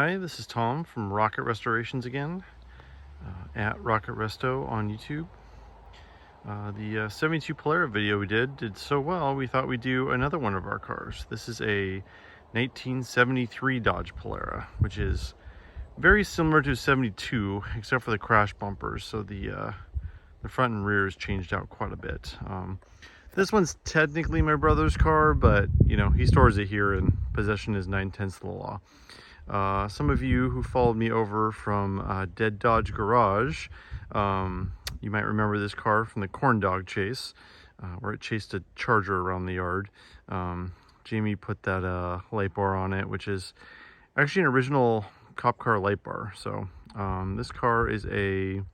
Hi, this is Tom from Rocket Restorations again, at Rocket Resto on YouTube. The 72 Polara video we did so well, we thought we'd do another one of our cars. This is a 1973 Dodge Polara, which is very similar to 72, except for the crash bumpers. So the front and rear has changed out quite a bit. This one's technically my brother's car, but you know, he stores it here and possession is 9/10 of the law. Some of you who followed me over from Dead Dodge Garage, you might remember this car from the corn dog chase, where it chased a Charger around the yard. Jamie put that light bar on it, which is actually an original cop car light bar. So this car is a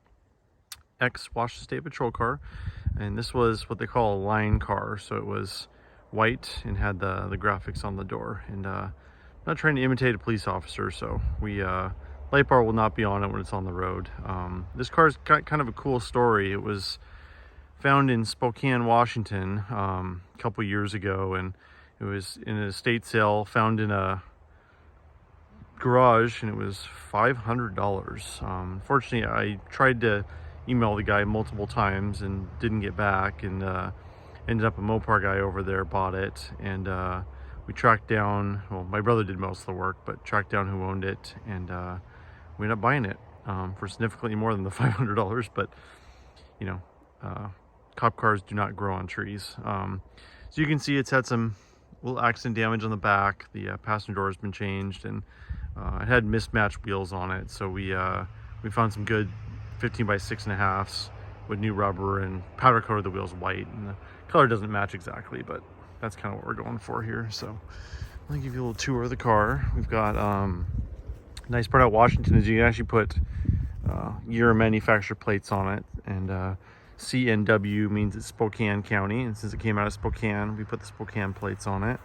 ex-Washington State Patrol car, and this was what they call a line car. So it was white and had the graphics on the door. And I'm not trying to imitate a police officer, so light bar will not be on it when it's on the road. This car's got kind of a cool story. It was found in Spokane, Washington, a couple years ago, and it was in an estate sale, found in a garage, and it was $500. Unfortunately, I tried to email the guy multiple times and didn't get back, and ended up a Mopar guy over there bought it, and we tracked down, well, my brother did most of the work, but tracked down who owned it, and we ended up buying it for significantly more than the $500. But you know, cop cars do not grow on trees. So you can see it's had some little accident damage on the back. The passenger door has been changed, and it had mismatched wheels on it. So we found some good 15x6.5s with new rubber and powder coated the wheels white, and the color doesn't match exactly, but that's kind of what we're going for here. So let me give you a little tour of the car. We've got nice part about Washington is you can actually put year of manufacture plates on it, and CNW means it's Spokane County, and since it came out of Spokane, we put the Spokane plates on it.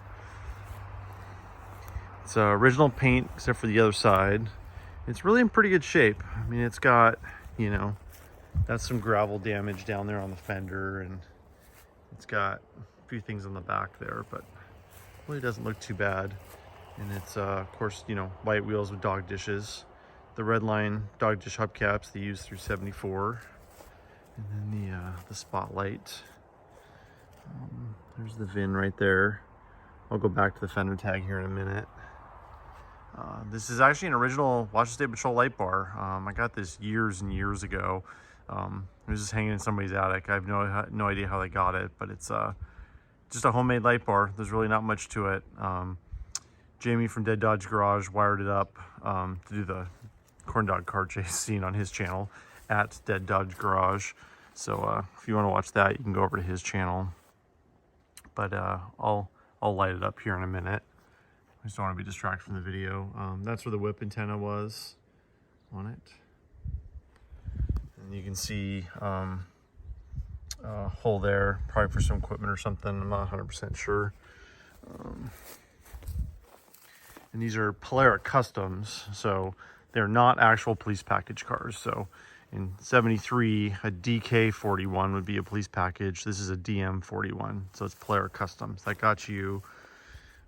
It's original paint except for the other side. It's really in pretty good shape. I mean, it's got, you know, that's some gravel damage down there on the fender, and it's got a few things on the back there, but really doesn't look too bad. And it's of course, you know, white wheels with dog dishes, the red line dog dish hubcaps they use through 74, and then the spotlight. There's the VIN right there. I'll go back to the fender tag here in a minute. This is actually an original Washington State Patrol light bar. I got this years and years ago. It was just hanging in somebody's attic. I have no idea how they got it, but it's just a homemade light bar. There's really not much to it. Jamie from Dead Dodge Garage wired it up to do the corn dog car chase scene on his channel at Dead Dodge Garage. So if you want to watch that, you can go over to his channel. But I'll light it up here in a minute. I just don't want to be distracted from the video. That's where the whip antenna was on it. And you can see a hole there, probably for some equipment or something. I'm not 100% sure. And these are Polara Customs, so they're not actual police package cars. So in 73, a DK41 would be a police package. This is a DM41, so it's Polara Customs. That got you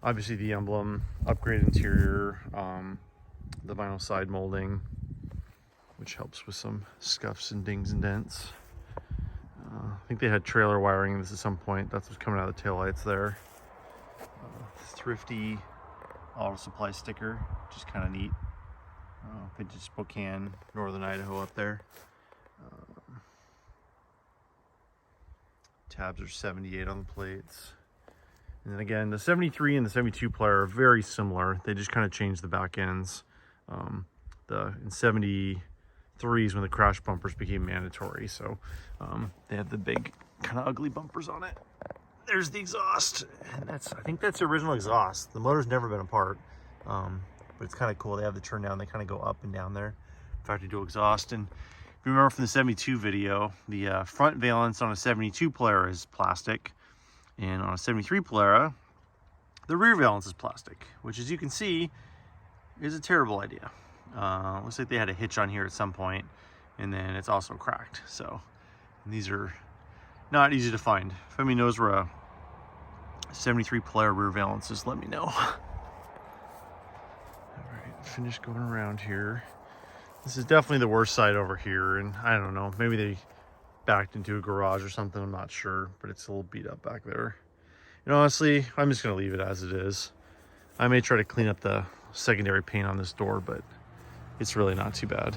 obviously the emblem, upgraded interior, the vinyl side molding, which helps with some scuffs and dings and dents. I think they had trailer wiring in this at some point. That's what's coming out of the taillights there. Thrifty auto supply sticker, which is kind of neat. They did Spokane, Northern Idaho up there. Tabs are 78 on the plates. And then again, the 73 and the 72 Polara are very similar. They just kind of changed the back ends. In 73 is when the crash bumpers became mandatory. So they have the big kind of ugly bumpers on it. There's the exhaust. And I think that's the original exhaust. The motor's never been apart. But it's kind of cool. They have the turn down. They kind of go up and down there. Factory dual exhaust. And if you remember from the 72 video, the front valance on a 72 Polara is plastic. And on a 73 Polara, the rear valance is plastic, which, as you can see, is a terrible idea. Looks like they had a hitch on here at some point, and then it's also cracked. So these are not easy to find. If anybody knows where a 73 Polara rear valance is, let me know. All right. finish going around here. This is definitely the worst side over here, and I don't know, maybe they backed into a garage or something, I'm not sure, but it's a little beat up back there. And honestly, I'm just gonna leave it as it is. I may try to clean up the secondary paint on this door, but it's really not too bad.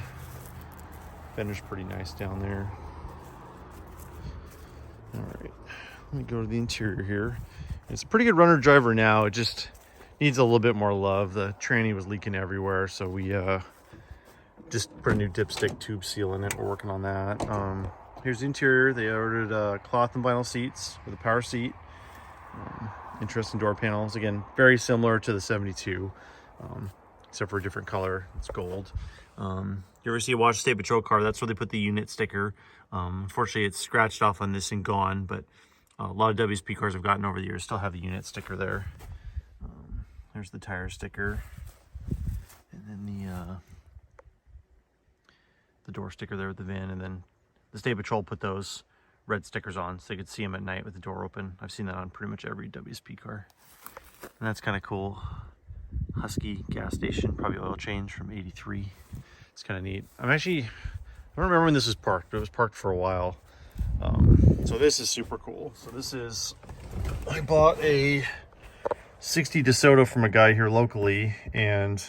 Fender's pretty nice down there. All right, let me go to the interior here. It's a pretty good runner driver now. It just needs a little bit more love. The tranny was leaking everywhere, so we just put a new dipstick tube seal in it. We're working on that. Here's the interior. They ordered cloth and vinyl seats with a power seat. Interesting door panels. Again, very similar to the 72, except for a different color. It's gold. You ever see a Watch State Patrol car? That's where they put the unit sticker. Unfortunately, it's scratched off on this and gone, but a lot of WSP cars I've gotten over the years still have the unit sticker there. There's the tire sticker. And then the door sticker there with the VIN. And then the State Patrol put those red stickers on so you could see them at night with the door open. I've seen that on pretty much every WSP car. And that's kind of cool. Husky gas station, probably oil change from 83. It's kind of neat. I don't remember when this was parked, but it was parked for a while. So this is super cool. So this is, I bought a 60 DeSoto from a guy here locally, and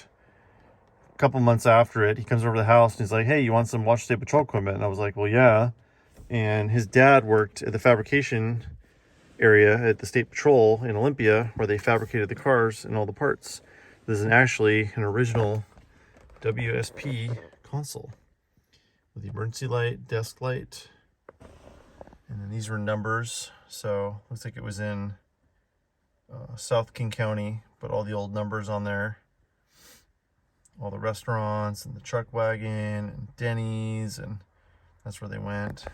a couple months after it, he comes over to the house and he's like, hey, you want some Watch State Patrol equipment? And I was like, well, yeah. And his dad worked at the fabrication area at the State Patrol in Olympia, where they fabricated the cars and all the parts. This is actually an original WSP console with the emergency light, desk light, and then these were numbers. So looks like it was in South King County, but all the old numbers on there, all the restaurants and the truck wagon and Denny's, and that's where they went.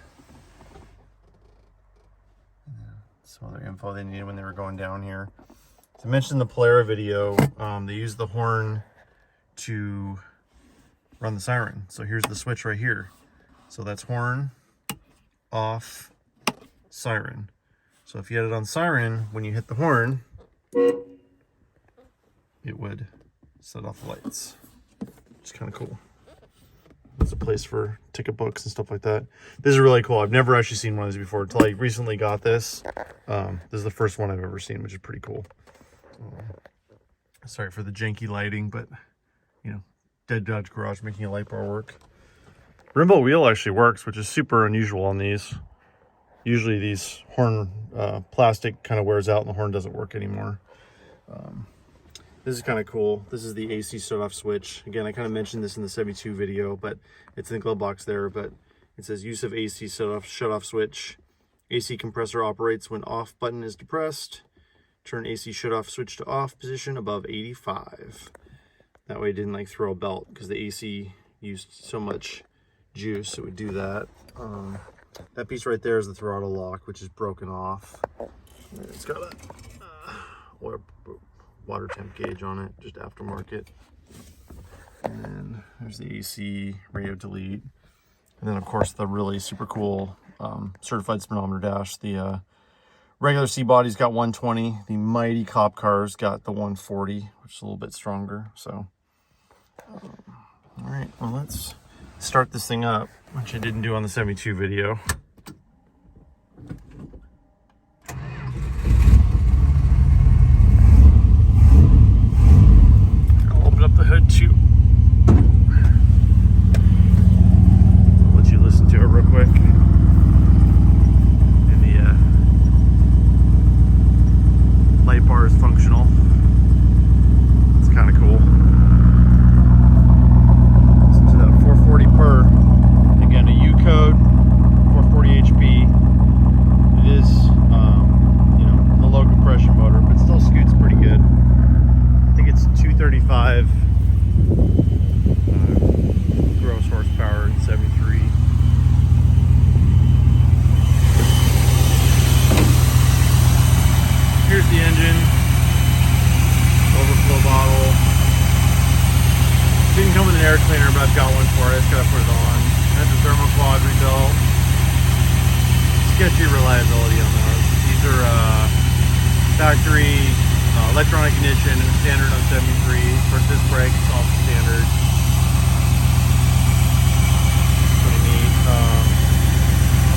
Some other info they needed when they were going down here. To mention the Polara video, they used the horn to run the siren. So here's the switch right here. So that's horn, off, siren. So if you had it on siren, when you hit the horn, it would set off the lights. It's kind of cool. There's a place for ticket books and stuff like that. This is really cool. I've never actually seen one of these before until I recently got this. This is the first one I've ever seen, which is pretty cool. Sorry for the janky lighting, but you know, dead Dodge garage making a light bar work. Rimbo wheel actually works, which is super unusual on these. Usually these horn plastic kind of wears out and the horn doesn't work anymore. This is kind of cool. This is the AC shut-off switch. Again, I kind of mentioned this in the 72 video, but it's in the glove box there. But it says use of AC shut-off switch. AC compressor operates when off button is depressed. Turn AC shut-off switch to off position above 85. That way it didn't like throw a belt because the AC used so much juice, it would do that. That piece right there is the throttle lock, which is broken off. It's got a water temp gauge on it, just aftermarket. And then there's the AC radio delete. And then of course the really super cool certified speedometer dash. The regular C-body's got 120. The mighty cop car's got the 140, which is a little bit stronger. So, all right, well, let's start this thing up, which I didn't do on the 72 video. I'll open up the hood too. I'll let you listen to it real quick. Light bar is functional. It's kind of cool. Listen to that 440 per. Again, a U code, 440 HP. It is, you know, the low compression motor, but still scoots pretty good. I think it's 235 gross horsepower and 73. Here's the engine, overflow bottle. Didn't come with an air cleaner, but I've got one for it. I just gotta put it on. Has the thermoquad rebuilt. Sketchy reliability on those. These are factory electronic ignition and standard on 73. For disc brakes, it's all standard.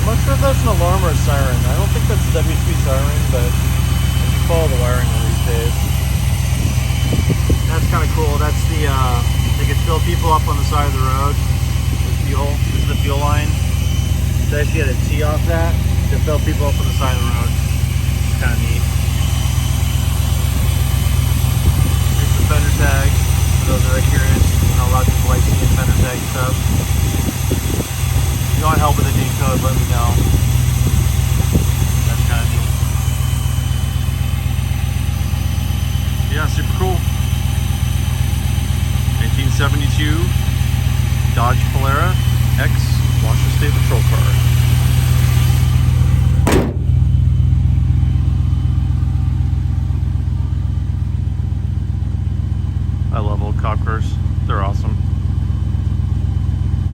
I'm not sure if that's an alarm or a siren. I don't think that's a WSP siren, but if you follow the wiring on these days. That's kind of cool. That's the, they could fill people up on the side of the road with fuel. This is the fuel line. So I just get a T off that to fill people up on the side of the road. It's kind of neat. Here's the fender tag. For those that are curious, you know, a lot of people like seeing fender tag stuff. If you want help with the name code, let me know. That's kind of neat. Yeah, super cool. 1972 Dodge Polara X Washington State Patrol car. I love old cop cars.